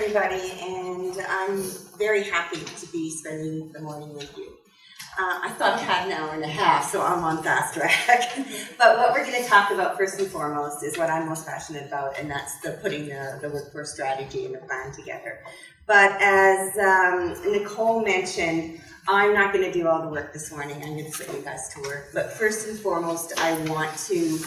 everybody, and I'm very happy to be spending the morning with you. I thought I had an hour and a half, so I'm on fast track. But what we're going to talk about first and foremost is what I'm most passionate about, and that's putting the workforce strategy and the plan together. But as Nicole mentioned, I'm not going to do all the work this morning. I'm going to put you guys to work. But first and foremost, I want to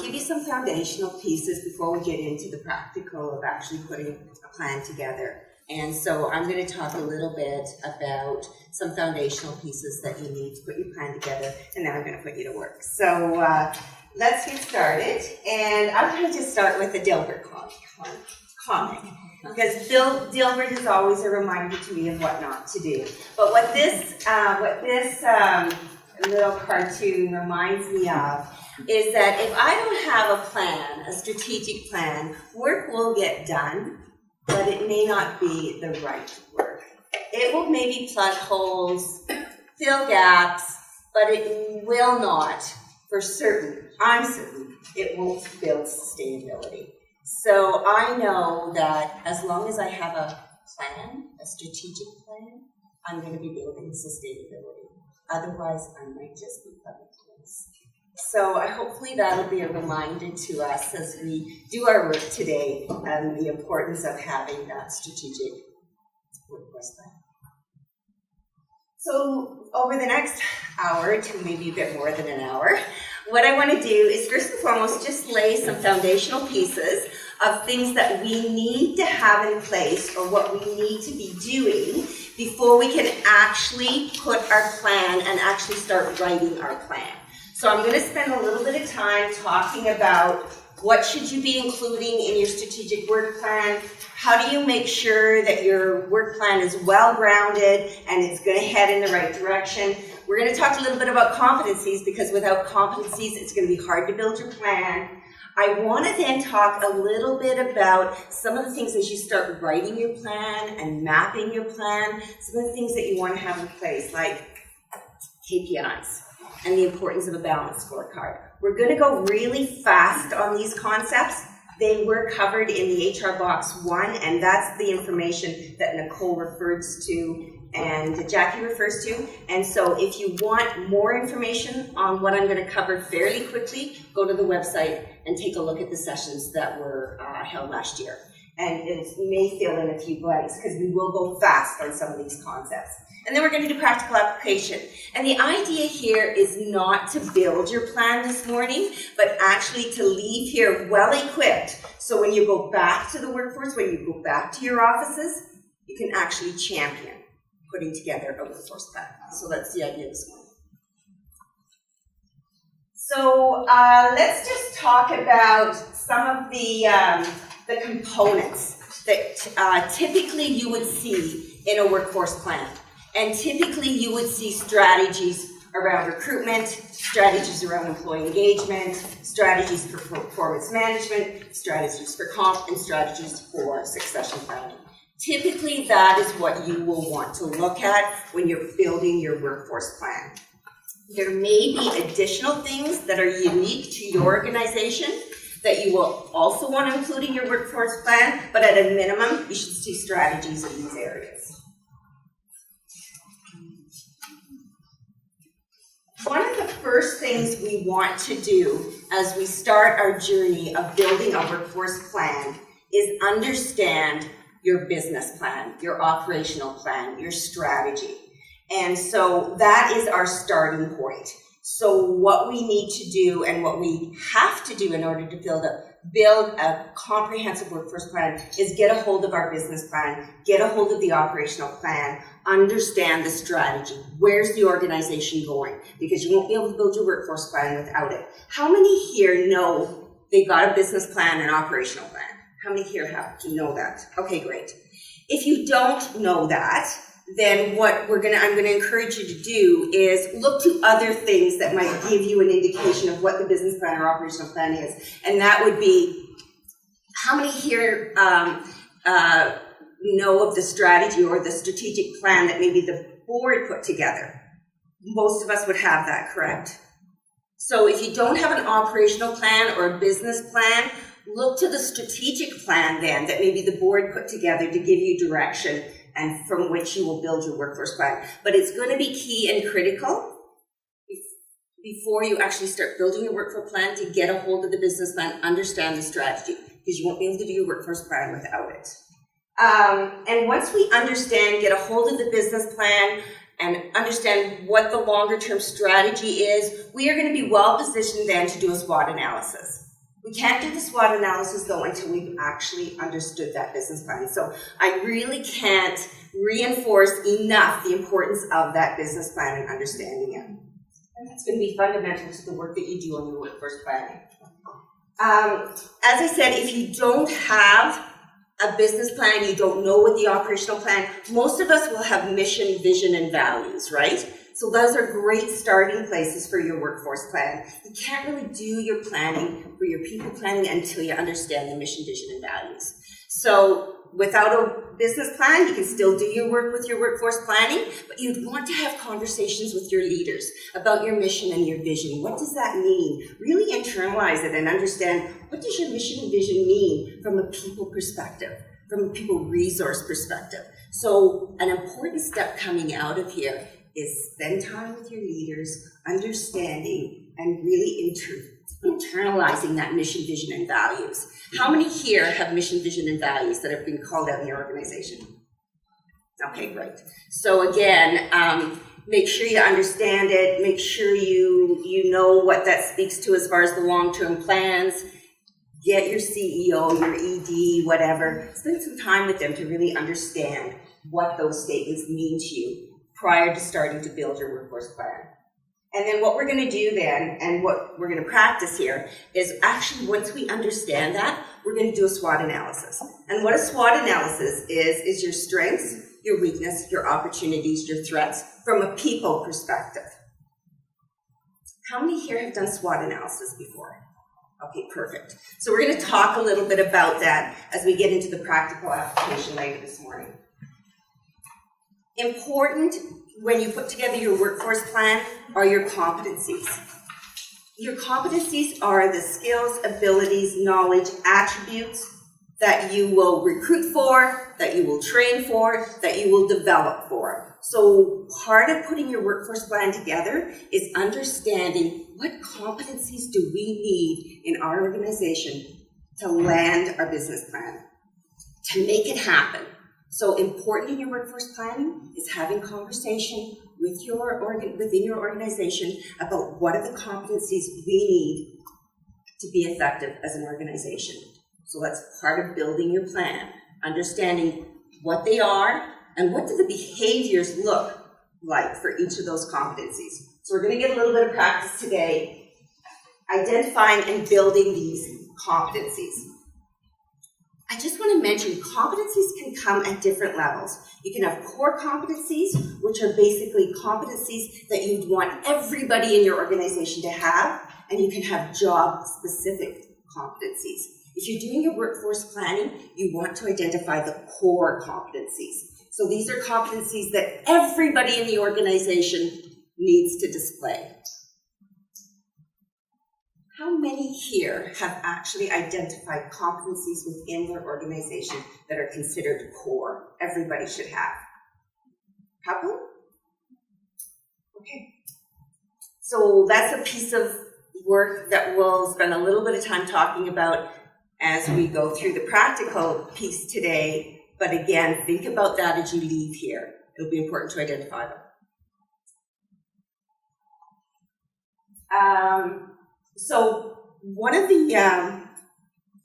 give you some foundational pieces before we get into the practical of actually putting a plan together. And so I'm going to talk a little bit about some foundational pieces that you need to put your plan together, and then I'm going to put you to work. So let's get started. And I'm going to just start with the Dilbert comic, because Dilbert is always a reminder to me of what not to do. But what this little cartoon reminds me of is that if I don't have a plan, a strategic plan, work will get done, but it may not be the right work. It will maybe plug holes, fill gaps, but it will not, for certain, I'm certain, it won't build sustainability. So I know that as long as I have a plan, a strategic plan, I'm going to be building sustainability. Otherwise, I might just be plugging holes. So hopefully that'll be a reminder to us as we do our work today and the importance of having that strategic workforce plan. So over the next hour to maybe a bit more than an hour, what I want to do is first and foremost just lay some foundational pieces of things that we need to have in place or what we need to be doing before we can actually put our plan and actually start writing our plan. So I'm going to spend a little bit of time talking about what should you be including in your strategic work plan. How do you make sure that your work plan is well-grounded and it's going to head in the right direction? We're going to talk a little bit about competencies, because without competencies, it's going to be hard to build your plan. I want to then talk a little bit about some of the things as you start writing your plan and mapping your plan, some of the things that you want to have in place, like KPIs. And the importance of a balanced scorecard. We're going to go really fast on these concepts. They were covered in the HR Box 1, and that's the information that Nicole refers to and Jackie refers to. And so if you want more information on what I'm going to cover fairly quickly, go to the website and take a look at the sessions that were held last year. And it may fill in a few blanks, because we will go fast on some of these concepts. And then we're going to do practical application. And the idea here is not to build your plan this morning, but actually to leave here well equipped. So when you go back to the workforce, when you go back to your offices, you can actually champion putting together a workforce plan. So that's the idea this morning. So let's just talk about some of the components that typically you would see in a workforce plan. And typically you would see strategies around recruitment, strategies around employee engagement, strategies for performance management, strategies for comp, and strategies for succession planning. Typically that is what you will want to look at when you're building your workforce plan. There may be additional things that are unique to your organization that you will also want to include in your workforce plan, but at a minimum, you should see strategies in these areas. One of the first things we want to do as we start our journey of building a workforce plan is understand your business plan, your operational plan, your strategy. And so that is our starting point. So what we need to do and what we have to do in order to build a comprehensive workforce plan is get a hold of our business plan, get a hold of the operational plan, understand the strategy. Where's the organization going? Because you won't be able to build your workforce plan without it. How many here know they got a business plan and operational plan? How many here know that? Okay, great. If you don't know that, then what I'm going to encourage you to do is look to other things that might give you an indication of what the business plan or operational plan is. And that would be, how many here know of the strategy or the strategic plan that maybe the board put together? Most of us would have that, correct? So if you don't have an operational plan or a business plan, Look to the strategic plan then that maybe the board put together to give you direction and from which you will build your workforce plan. But it's going to be key and critical before you actually start building your workforce plan to get a hold of the business plan, understand the strategy, because you won't be able to do your workforce plan without it. And once we understand, get a hold of the business plan and understand what the longer term strategy is, we are going to be well positioned then to do a SWOT analysis. We can't do the SWOT analysis though until we've actually understood that business plan. So I really can't reinforce enough the importance of that business plan and understanding it. And that's going to be fundamental to the work that you do on your workforce planning. As I said, if you don't have a business plan, you don't know what the operational plan, most of us will have mission, vision, and values, right? So those are great starting places for your workforce plan. You can't really do your planning for your people planning until you understand the mission, vision, and values. So without a business plan, you can still do your work with your workforce planning, but you'd want to have conversations with your leaders about your mission and your vision. What does that mean? Really internalize it and understand, what does your mission and vision mean from a people perspective, from a people resource perspective? So an important step coming out of here is spend time with your leaders, understanding and really internalizing that mission, vision, and values. How many here have mission, vision, and values that have been called out in your organization? Okay, great. So again, make sure you understand it. Make sure you know what that speaks to as far as the long-term plans. Get your CEO, your ED, whatever. Spend some time with them to really understand what those statements mean to you prior to starting to build your workforce plan. And then what we're going to do then, and what we're going to practice here, is actually once we understand that, we're going to do a SWOT analysis. And what a SWOT analysis is your strengths, your weakness, your opportunities, your threats from a people perspective. How many here have done SWOT analysis before? Okay, perfect. So we're going to talk a little bit about that as we get into the practical application later this morning. Important when you put together your workforce plan are your competencies. Your competencies are the skills, abilities, knowledge, attributes that you will recruit for, that you will train for, that you will develop for. So part of putting your workforce plan together is understanding what competencies do we need in our organization to land our business plan, to make it happen. So important in your workforce planning is having conversation with within your organization about what are the competencies we need to be effective as an organization. So that's part of building your plan, understanding what they are and what do the behaviors look like for each of those competencies. So we're going to get a little bit of practice today identifying and building these competencies. I just want to mention competencies can come at different levels. You can have core competencies, which are basically competencies that you'd want everybody in your organization to have, and you can have job-specific competencies. If you're doing your workforce planning, you want to identify the core competencies. So these are competencies that everybody in the organization needs to display. How many here have actually identified competencies within their organization that are considered core, everybody should have? Couple? Okay. So that's a piece of work that we'll spend a little bit of time talking about as we go through the practical piece today. But again, think about that as you leave here. It'll be important to identify them. So one of the,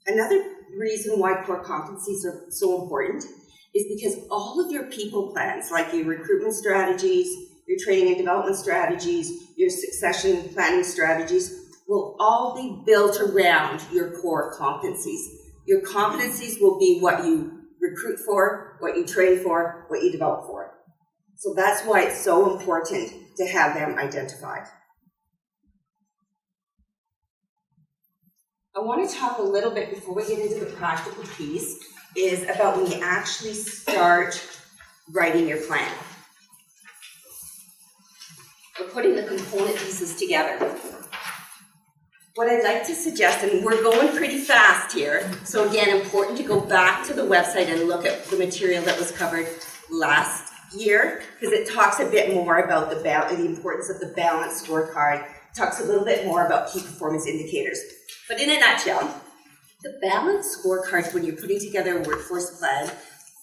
another reason why core competencies are so important is because all of your people plans, like your recruitment strategies, your training and development strategies, your succession planning strategies, will all be built around your core competencies. Your competencies will be what you recruit for, what you train for, what you develop for. So that's why it's so important to have them identified. I want to talk a little bit before we get into the practical piece is about when you actually start writing your plan. We're putting the component pieces together. what I'd like to suggest, and we're going pretty fast here, so again, important to go back to the website and look at the material that was covered last year, because it talks a bit more about the importance of the balanced scorecard, talks a little bit more about key performance indicators. But in a nutshell, the balanced scorecard, when you're putting together a workforce plan,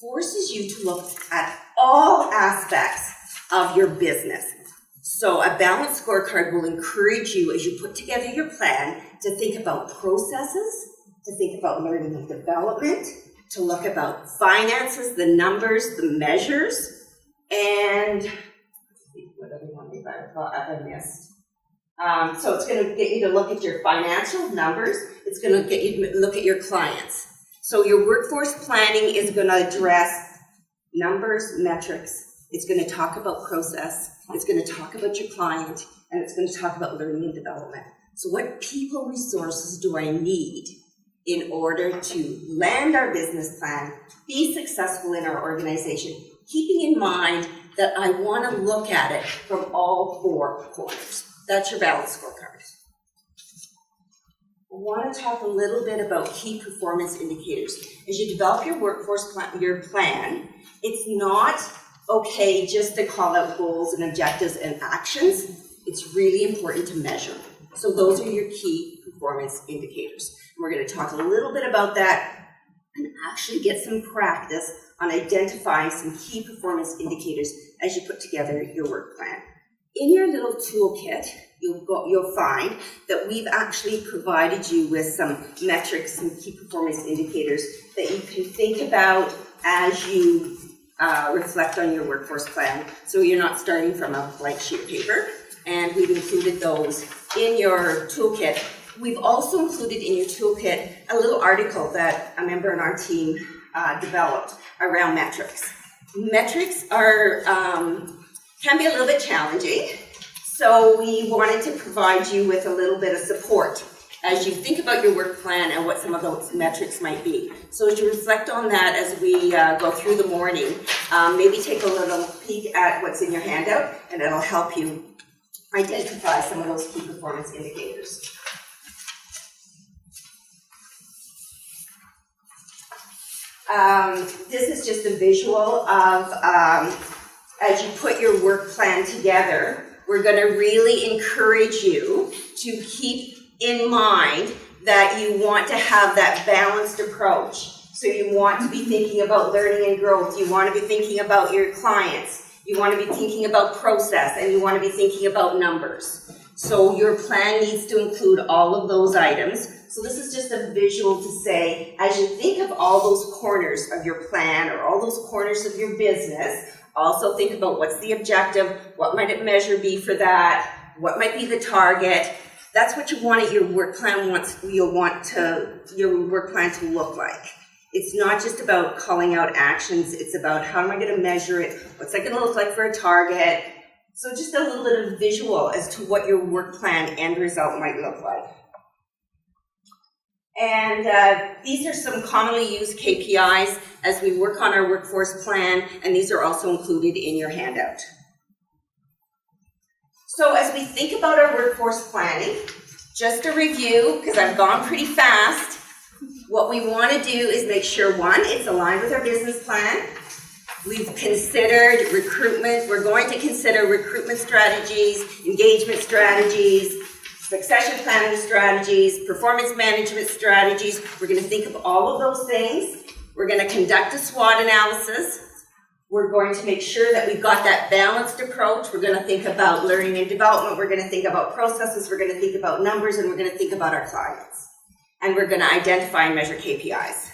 forces you to look at all aspects of your business. So a balanced scorecard will encourage you, as you put together your plan, to think about processes, to think about learning and development, to look about finances, the numbers, the measures, and what other one I missed. So it's going to get you to look at your financial numbers. It's going to get you to look at your clients. So your workforce planning is going to address numbers, metrics. It's going to talk about process. It's going to talk about your client, and it's going to talk about learning and development. So what people resources do I need in order to land our business plan, be successful in our organization, keeping in mind that I want to look at it from all four corners. That's your balanced scorecard. I want to talk a little bit about key performance indicators. As you develop your workforce plan, it's not okay just to call out goals and objectives and actions. It's really important to measure. So those are your key performance indicators. And we're going to talk a little bit about that and actually get some practice on identifying some key performance indicators as you put together your work plan. In your little toolkit, you'll find that we've actually provided you with some metrics, some key performance indicators that you can think about as you reflect on your workforce plan, so you're not starting from a blank sheet of paper. And we've included those in your toolkit. We've also included in your toolkit a little article that a member in our team developed around metrics. Metrics are can be a little bit challenging, so we wanted to provide you with a little bit of support as you think about your work plan and what some of those metrics might be. So as you reflect on that as we go through the morning, maybe take a little peek at what's in your handout, and it'll help you identify some of those key performance indicators. This is just a visual of as you put your work plan together, we're going to really encourage you to keep in mind that you want to have that balanced approach. So you want to be thinking about learning and growth. You want to be thinking about your clients. You want to be thinking about process, and you want to be thinking about numbers. So your plan needs to include all of those items. So this is just a visual to say, as you think of all those corners of your plan or all those corners of your business, also think about what's the objective, what might it measure be for that, what might be the target. That's what you want your work plan your work plan to look like. It's not just about calling out actions, it's about how am I going to measure it, what's that going to look like for a target. So just a little bit of visual as to what your work plan end result might look like. And these are some commonly used KPIs as we work on our workforce plan, and these are also included in your handout. So as we think about our workforce planning, just a review, because I've gone pretty fast, what we want to do is make sure, one, it's aligned with our business plan. We've considered recruitment. We're going to consider recruitment strategies, engagement strategies, succession planning strategies, performance management strategies. We're going to think of all of those things. We're going to conduct a SWOT analysis. We're going to make sure that we've got that balanced approach. We're going to think about learning and development. We're going to think about processes. We're going to think about numbers, and we're going to think about our clients. And we're going to identify and measure KPIs.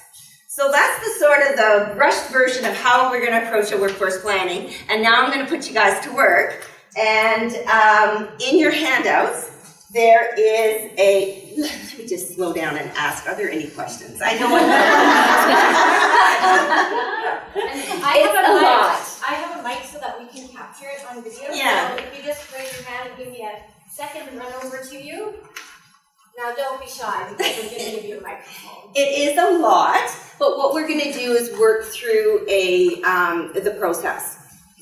So that's the sort of the rushed version of how we're going to approach a workforce planning. And now I'm going to put you guys to work. And in your handouts, there is a, let me just slow down and ask, are there any questions? I know I have a mic so that we can capture it on video. Yeah. So if you just raise your hand and give me a second to run over to you. Now don't be shy because we're going to give you a microphone. It is a lot, but what we're going to do is work through the process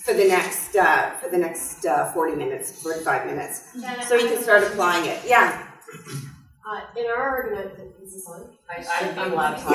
for the next 40 minutes, 45 minutes. So you can start applying it. Yeah. In our organization, is this on? I'm allowed to talk.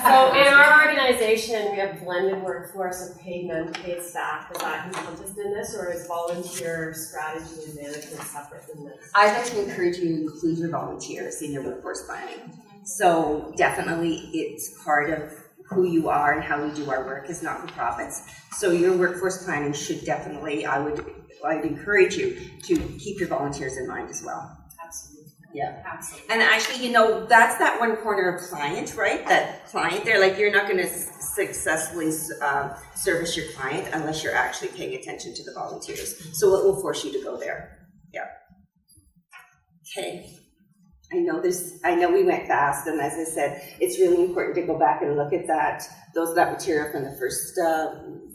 So in our organization, we have blended workforce of paid and unpaid staff. Is that encompassed in this, or is volunteer strategy and management separate from this? I'd like to encourage you to include your volunteers in your workforce planning. So definitely it's part of who you are and how we do our work as not-for-profits. So your workforce planning should definitely, I'd encourage you to keep your volunteers in mind as well. Absolutely. Yeah. Absolutely. And actually, that's that one corner of client, right? That client there, like you're not going to successfully service your client unless you're actually paying attention to the volunteers. So it will force you to go there. Yeah. Okay. I know we went fast, and as I said, it's really important to go back and look at that material from the first,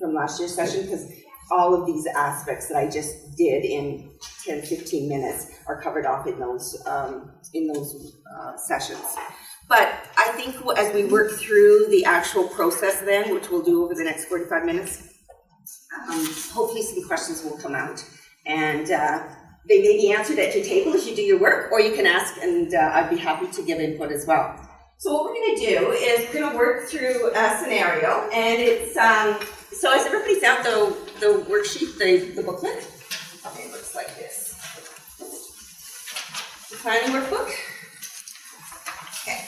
from last year's session, because all of these aspects that I just did in 10, 15 minutes are covered off in those sessions. But I think as we work through the actual process then, which we'll do over the next 45 minutes, hopefully some questions will come out. And they may be answered at your table if you do your work, or you can ask, and I'd be happy to give input as well. So what we're going to do is we're going to work through a scenario, and it's, so has everybody found the worksheet, the booklet? Okay, it looks like this. The planning workbook. Okay.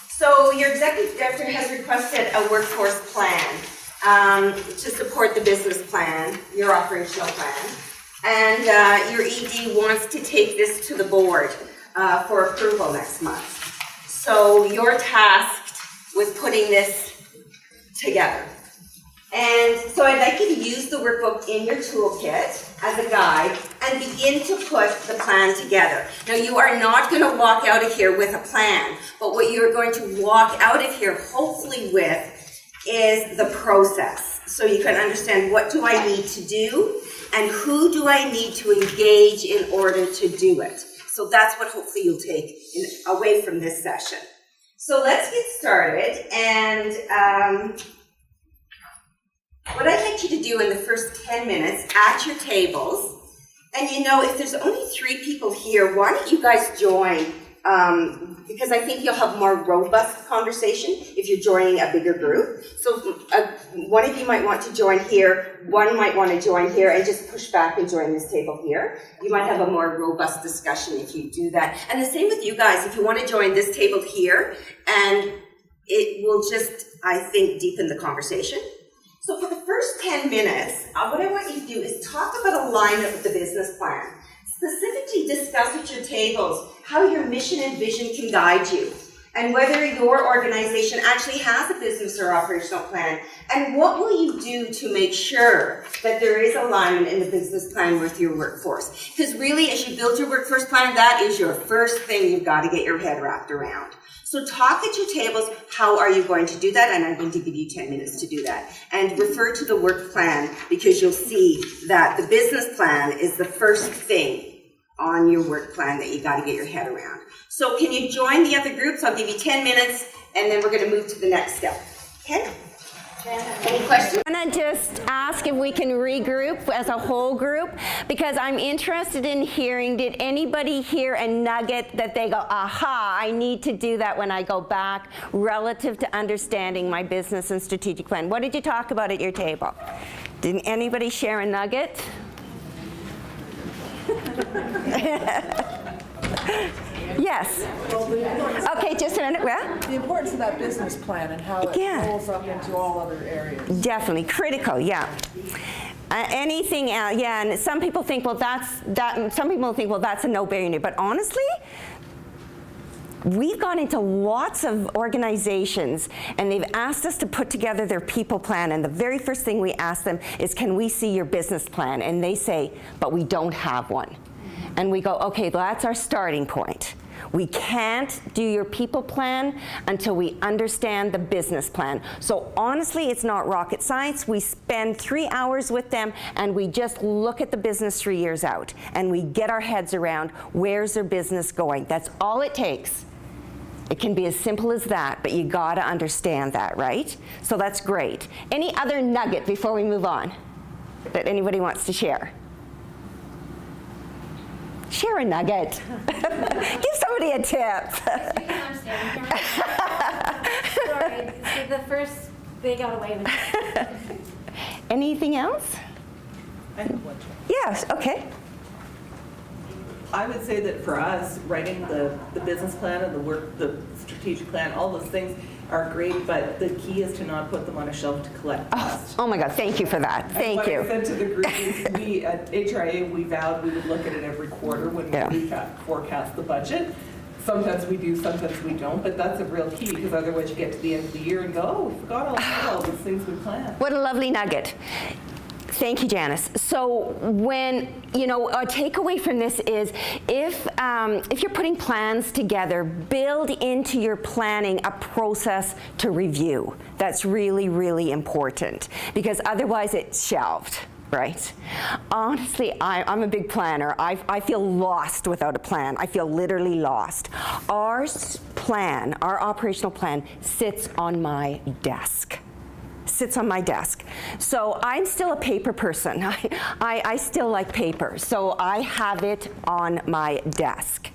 So your executive director has requested a workforce plan to support the business plan, your operational plan. And your ED wants to take this to the board for approval next month. So you're tasked with putting this together. And so I'd like you to use the workbook in your toolkit as a guide and begin to put the plan together. Now you are not going to walk out of here with a plan, but what you're going to walk out of here hopefully with is the process. So you can understand, what do I need to do and who do I need to engage in order to do it. So that's what hopefully you'll take away from this session. So let's get started, and what I'd like you to do in the first 10 minutes at your tables, and if there's only 3 people here, why don't you guys join, because I think you'll have more robust conversation if you're joining a bigger group. So one of you might want to join here, one might want to join here, and just push back and join this table here. You might have a more robust discussion if you do that. And the same with you guys, if you want to join this table here, and it will just, I think, deepen the conversation. So for the first 10 minutes, what I want you to do is talk about alignment with the business plan. Specifically discuss at your tables how your mission and vision can guide you, and whether your organization actually has a business or operational plan, and what will you do to make sure that there is alignment in the business plan with your workforce. Because really, as you build your workforce plan, that is your first thing you've got to get your head wrapped around. So talk at your tables, how are you going to do that? And I'm going to give you 10 minutes to do that. And refer to the work plan, because you'll see that the business plan is the first thing on your work plan that you got to get your head around. So can you join the other groups? I'll give you 10 minutes, and then we're going to move to the next step. Okay? Any questions? I'm going to just ask if we can regroup as a whole group, because I'm interested in hearing, did anybody hear a nugget that they go, aha, I need to do that when I go back, relative to understanding my business and strategic plan? What did you talk about at your table? Did anybody share a nugget? Yes. Okay, just a minute. Well, the importance of that business plan and how it rolls up into all other areas. Definitely critical. Yeah. Anything else? Yeah. And some people think, well, that's that. Some people think, well, that's a no-brainer. But honestly, we've gone into lots of organizations, and they've asked us to put together their people plan, and the very first thing we ask them is, can we see your business plan? And they say, but we don't have one. And we go, okay, well, that's our starting point. We can't do your people plan until we understand the business plan. So honestly, it's not rocket science. We spend 3 hours with them, and we just look at the business 3 years out, and we get our heads around, where's their business going? That's all it takes. It can be as simple as that, but you gotta understand that, right? So that's great. Any other nugget before we move on that anybody wants to share? Share a nugget. Give somebody a tip. I'm standing here. Sorry, so the first they got away with it. Anything else? I have one. Yes, okay. I would say that for us, writing the business plan and the strategic plan, all those things are great, but the key is to not put them on a shelf to collect dust. Oh my God, thank you for that. Thank And you. what I said to the group is we, at HRA, we vowed we would look at it every quarter when Yeah. we forecast the budget. Sometimes we do, sometimes we don't, but that's a real key, because otherwise you get to the end of the year and go, oh, we forgot all these things we planned. What a lovely nugget. Thank you, Janice. So when, a takeaway from this is if you're putting plans together, build into your planning a process to review. That's really, really important, because otherwise it's shelved. Right? Honestly, I'm a big planner. I feel lost without a plan. I feel literally lost. Our operational plan sits on my desk. So I'm still a paper person. I still like paper. So I have it on my desk.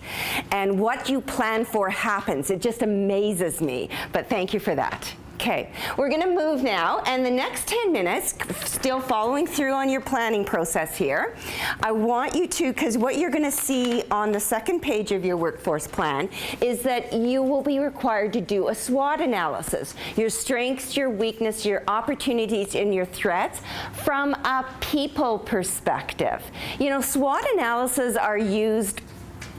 And what you plan for happens. It just amazes me. But thank you for that. Okay, we're going to move now, and the next 10 minutes, still following through on your planning process here, I want you to, because what you're going to see on the second page of your workforce plan is that you will be required to do a SWOT analysis, your strengths, your weakness, your opportunities, and your threats from a people perspective. SWOT analyses are used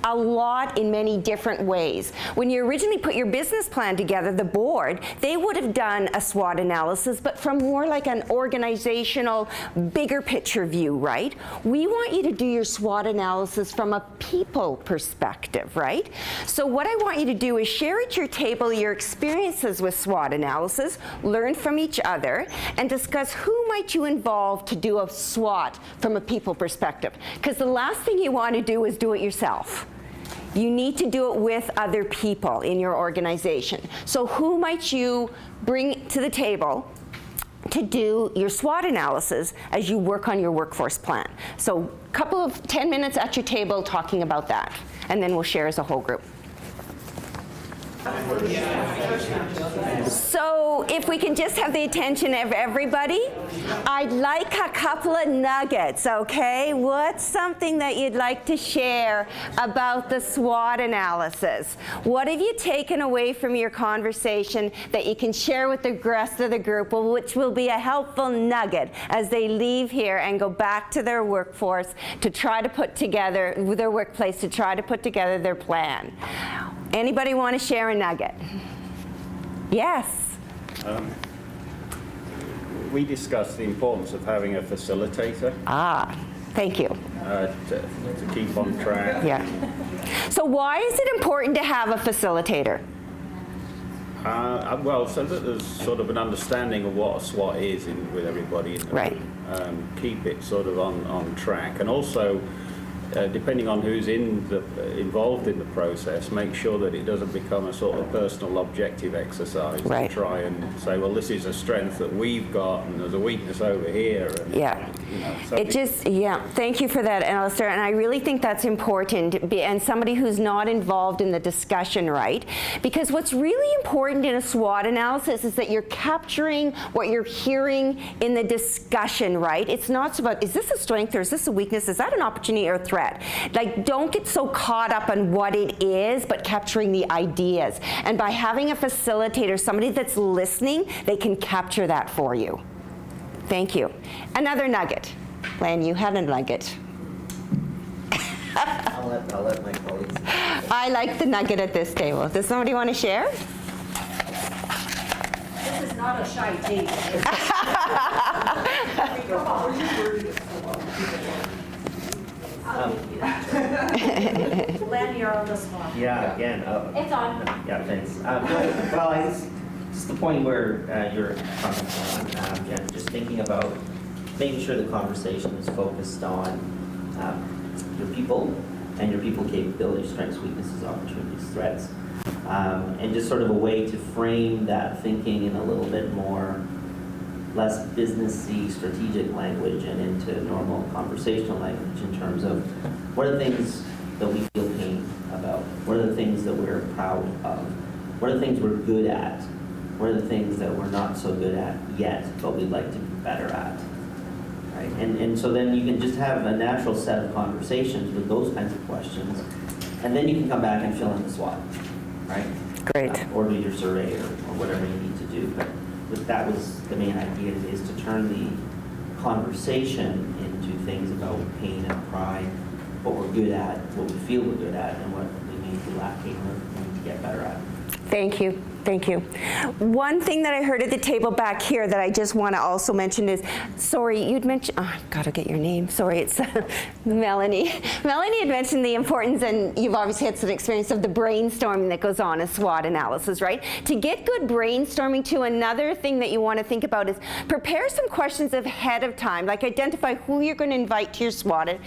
a lot in many different ways. When you originally put your business plan together, the board, they would have done a SWOT analysis, but from more like an organizational, bigger picture view, right? We want you to do your SWOT analysis from a people perspective, right? So what I want you to do is share at your table your experiences with SWOT analysis, learn from each other, and discuss who might you involve to do a SWOT from a people perspective. Because the last thing you want to do is do it yourself. You need to do it with other people in your organization. So who might you bring to the table to do your SWOT analysis as you work on your workforce plan? So a couple of 10 minutes at your table talking about that, and then we'll share as a whole group. So if we can just have the attention of everybody, I'd like a couple of nuggets, okay? What's something that you'd like to share about the SWOT analysis? What have you taken away from your conversation that you can share with the rest of the group, which will be a helpful nugget as they leave here and go back to their workforce to try to put together, their workplace to try to put together their plan? Anybody want to share a nugget? Yes. We discussed the importance of having a facilitator Thank you. to keep on track. Yeah. So why is it important to have a facilitator? Well, so that there's sort of an understanding of what a SWOT is with everybody in the Right. room. Keep it sort of on track, and also depending on who's involved in the process, make sure that it doesn't become a sort of personal objective exercise Right. to try and say, well, this is a strength that we've got, and there's a weakness over here. And, Thank you for that, Alistair, and I really think that's important, and somebody who's not involved in the discussion, right? Because what's really important in a SWOT analysis is that you're capturing what you're hearing in the discussion, right? It's not about, is this a strength or is this a weakness? Is that an opportunity or a threat? Like, don't get so caught up on what it is, but capturing the ideas. And by having a facilitator, somebody that's listening, they can capture that for you. Thank you. Another nugget. Len, you had a nugget. I'll let my colleagues. I like the nugget at this table. Does somebody want to share? This is not a shy table. I'll give you that. Len, you're on the spot. Yeah, again. It's on. Yeah, thanks. Well, it's just the point where you're talking on, Jen, just thinking about making sure the conversation is focused on your people and your people capabilities, strengths, weaknesses, opportunities, threats, and just sort of a way to frame that thinking in a little bit more less businessy strategic language and into normal conversational language in terms of what are things that we feel pain about? What are the things that we're proud of? What are the things we're good at? What are the things that we're not so good at yet, but we'd like to be better at? Right? And so then you can just have a natural set of conversations with those kinds of questions, and then you can come back and fill in the SWOT, right? Great. Or do your survey or whatever you need to do. But that was the main idea, is to turn the conversation into things about pain and pride, what we're good at, what we feel we're good at, and what we may be lacking or need to get better at. Thank you. Thank you. One thing that I heard at the table back here that I just want to also mention is, sorry, you'd mentioned, oh, I've got to get your name. Sorry, it's Melanie. Melanie had mentioned the importance, and you've obviously had some experience of the brainstorming that goes on in SWOT analysis, right? To get good brainstorming too, another thing that you want to think about is prepare some questions ahead of time, like identify who you're going to invite to your SWOT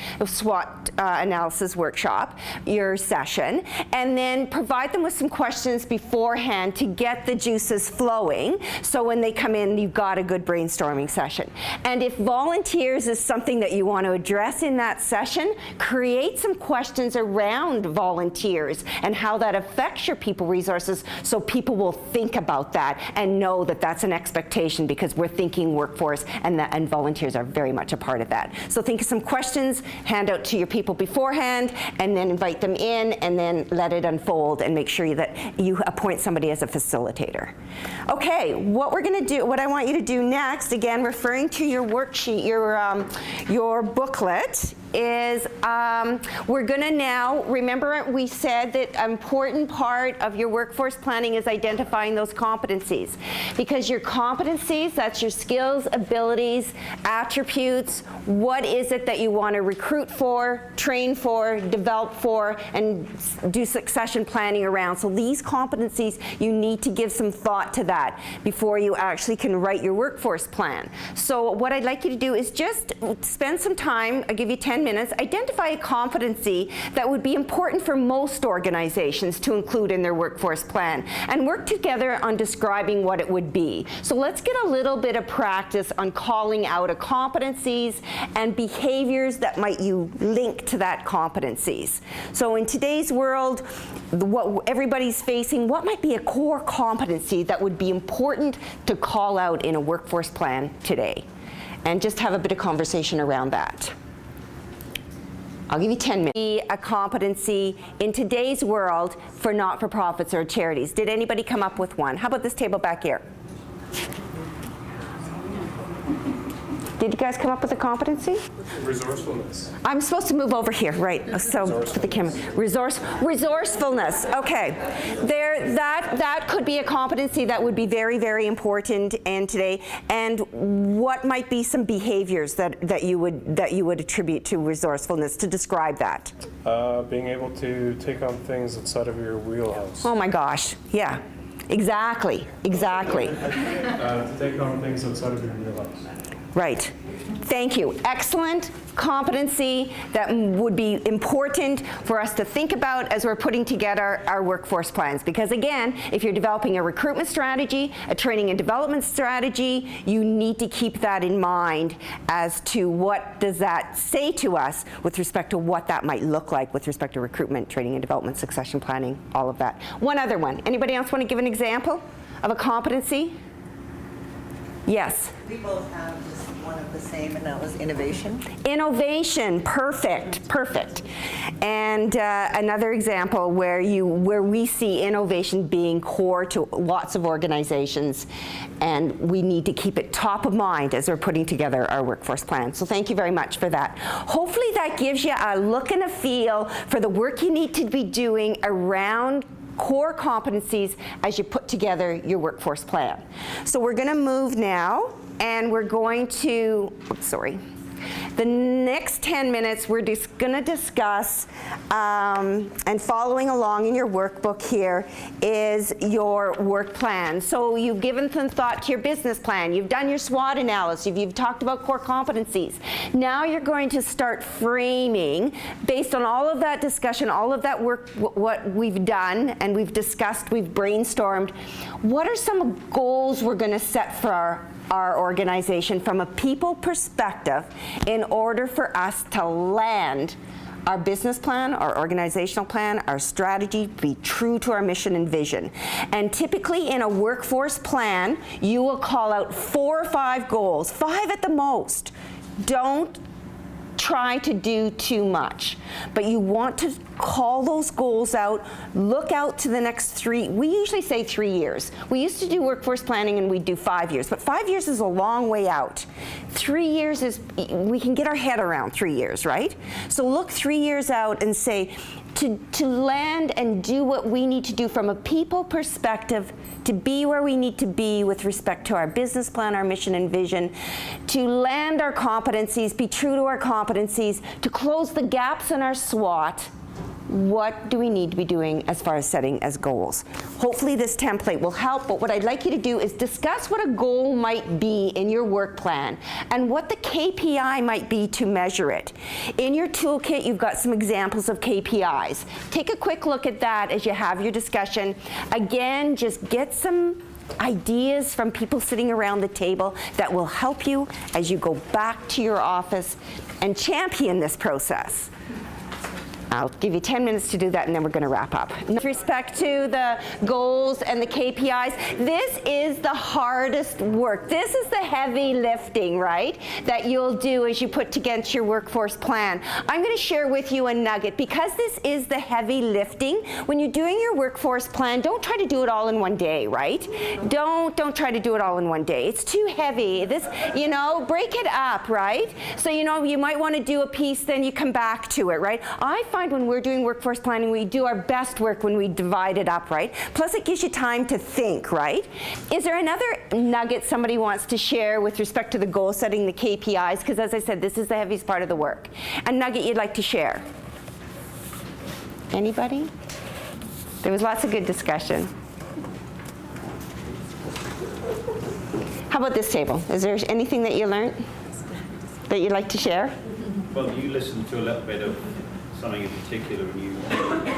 analysis workshop, your session, and then provide them with some questions beforehand to get the juices flowing, so when they come in, you've got a good brainstorming session. And if volunteers is something that you want to address in that session, create some questions around volunteers and how that affects your people resources, so people will think about that and know that that's an expectation, because we're thinking workforce, and volunteers are very much a part of that. So think of some questions, hand out to your people beforehand, and then invite them in, and then let it unfold, and make sure that you appoint somebody as a facilitator. Okay, what we're going to do, what I want you to do next, again referring to your worksheet, your booklet, is we're going to now, remember we said that an important part of your workforce planning is identifying those competencies, because your competencies, that's your skills, abilities, attributes, what is it that you want to recruit for, train for, develop for, and do succession planning around. So these competencies, you need to give some thought to that before you actually can write your workforce plan. So what I'd like you to do is just spend some time, I'll give you 10 minutes, identify a competency that would be important for most organizations to include in their workforce plan, and work together on describing what it would be. So let's get a little bit of practice on calling out a competencies and behaviors that might you link to that competencies. So in today's world, what everybody's facing, what might be a core competency that would be important to call out in a workforce plan today? And just have a bit of conversation around that. I'll give you 10 minutes. A competency in today's world for not-for-profits or charities. Did anybody come up with one? How about this table back here? Did you guys come up with a competency? Resourcefulness. I'm supposed to move over here, right? So for the camera, resourcefulness. Okay, that could be a competency that would be very, very important in today. And what might be some behaviors that you would attribute to resourcefulness to describe that? Being able to take on things outside of your wheelhouse. Oh my gosh, yeah, exactly. To take on things outside of your wheelhouse. Right. Thank you. Excellent competency that would be important for us to think about as we're putting together our workforce plans. Because again, if you're developing a recruitment strategy, a training and development strategy, you need to keep that in mind as to what does that say to us with respect to what that might look like with respect to recruitment, training and development, succession planning, all of that. One other one. Anybody else want to give an example of a competency? Yes. We both have just one of the same, and that was innovation. Innovation, perfect. And another example where we see innovation being core to lots of organizations, and we need to keep it top of mind as we're putting together our workforce plan. So thank you very much for that. Hopefully that gives you a look and a feel for the work you need to be doing around core competencies as you put together your workforce plan. So we're going to move now, and we're going to, the next 10 minutes we're just going to discuss, and following along in your workbook here is your work plan. So you've given some thought to your business plan, you've done your SWOT analysis, you've talked about core competencies. Now you're going to start framing, based on all of that discussion, all of that work, what we've done and we've discussed, we've brainstormed, what are some goals we're going to set for our organization from a people perspective in order for us to land our business plan, our organizational plan, our strategy, be true to our mission and vision. And typically in a workforce plan, you will call out 4 or 5 goals, 5 at the most. Don't try to do too much, but you want to call those goals out, look out to the next 3, we usually say 3 years. We used to do workforce planning and we'd do 5 years, but 5 years is a long way out. 3 years is, we can get our head around 3 years, right? So look 3 years out and say, to land and do what we need to do from a people perspective, to be where we need to be with respect to our business plan, our mission and vision, to land our competencies, be true to our competencies, to close the gaps in our SWOT. What do we need to be doing as far as setting as goals? Hopefully this template will help, but what I'd like you to do is discuss what a goal might be in your work plan and what the KPI might be to measure it. In your toolkit, you've got some examples of KPIs. Take a quick look at that as you have your discussion. Again, just get some ideas from people sitting around the table that will help you as you go back to your office and champion this process. I'll give you 10 minutes to do that, and then we're going to wrap up. With respect to the goals and the KPIs, this is the hardest work. This is the heavy lifting, right, that you'll do as you put together your workforce plan. I'm going to share with you a nugget. Because this is the heavy lifting, when you're doing your workforce plan, don't try to do it all in one day, right? Don't try to do it all in one day. It's too heavy. This, you know, break it up, right? So, you know, you might want to do a piece, then you come back to it, right? I find when we're doing workforce planning, we do our best work when we divide it up, right? Plus it gives you time to think, right? Is there another nugget somebody wants to share with respect to the goal setting, the KPIs? Because as I said, this is the heaviest part of the work. A nugget you'd like to share? Anybody? There was lots of good discussion. How about this table? Is there anything that you learned that you'd like to share? Well, you listened to a little bit of something in particular, and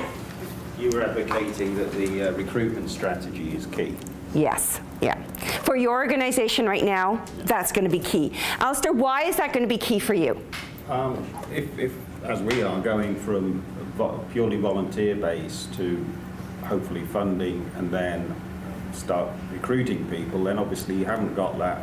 you were advocating that the recruitment strategy is key. Yes, yeah. For your organization right now, that's going to be key. Alistair, why is that going to be key for you? If as we are, going from purely volunteer base to hopefully funding and then start recruiting people, then obviously you haven't got that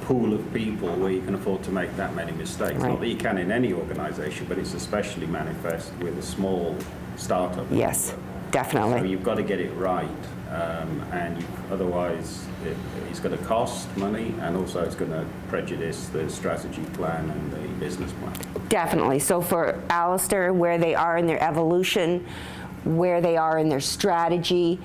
pool of people where you can afford to make that many mistakes. Right. Not that you can in any organisation, but it's especially manifest with a small startup. Yes, So definitely. you've got to get it right, and otherwise it's going to cost money, and also it's going to prejudice the strategy plan and the business plan. Definitely. So for Alistair, where they are in their evolution, where they are in their strategy,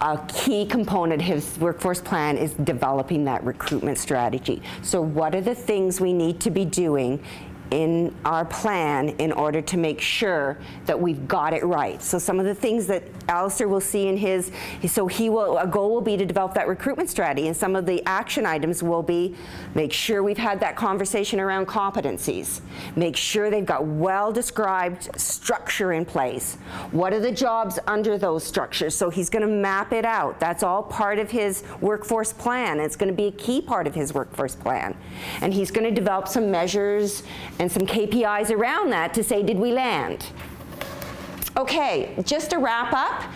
a key component of his workforce plan is developing that recruitment strategy. So what are the things we need to be doing in our plan in order to make sure that we've got it right? So some of the things that Alistair will see in his, a goal will be to develop that recruitment strategy, and some of the action items will be make sure we've had that conversation around competencies, make sure they've got well-described structure in place. What are the jobs under those structures? So he's going to map it out. That's all part of his workforce plan. It's going to be a key part of his workforce plan. And he's going to develop some measures and some KPIs around that to say, did we land? Okay, just to wrap up,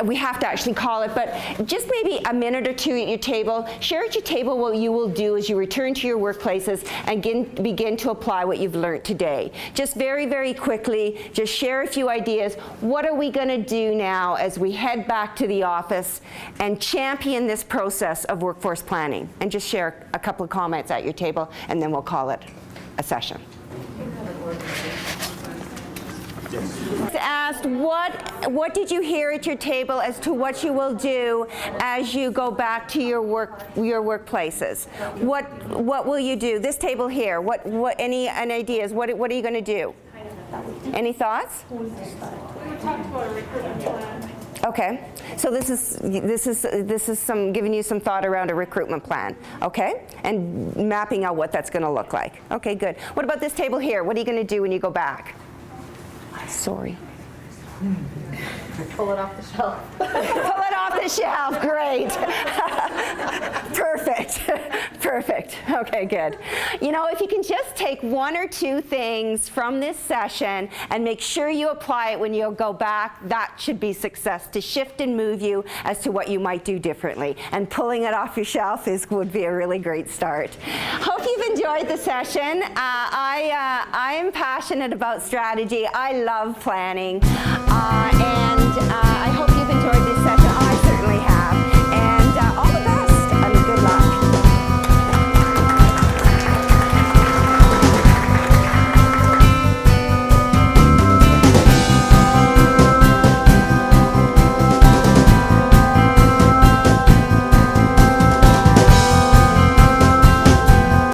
we have to actually call it, but just maybe a minute or two at your table. Share at your table what you will do as you return to your workplaces and begin to apply what you've learned today. Just very, very quickly, just share a few ideas. What are we going to do now as we head back to the office and champion this process of workforce planning? And just share a couple of comments at your table, and then we'll call it a session. Asked what did you hear at your table as to what you will do as you go back to your workplaces? What will you do? This table here. Any ideas? What are you going to do? Any thoughts? We talked about a recruitment plan. Okay, so this is some giving you some thought around a recruitment plan. Okay, and mapping out what that's going to look like. Okay, good. What about this table here? What are you going to do when you go back? Sorry. Pull it off the shelf. Pull it off the shelf, great. Perfect, perfect. Okay, good. You know, if you can just take one or two things from this session and make sure you apply it when you go back, that should be success, to shift and move you as to what you might do differently. And pulling it off your shelf would be a really great start. Hope you've enjoyed the session. I am passionate about strategy. I love planning. And I hope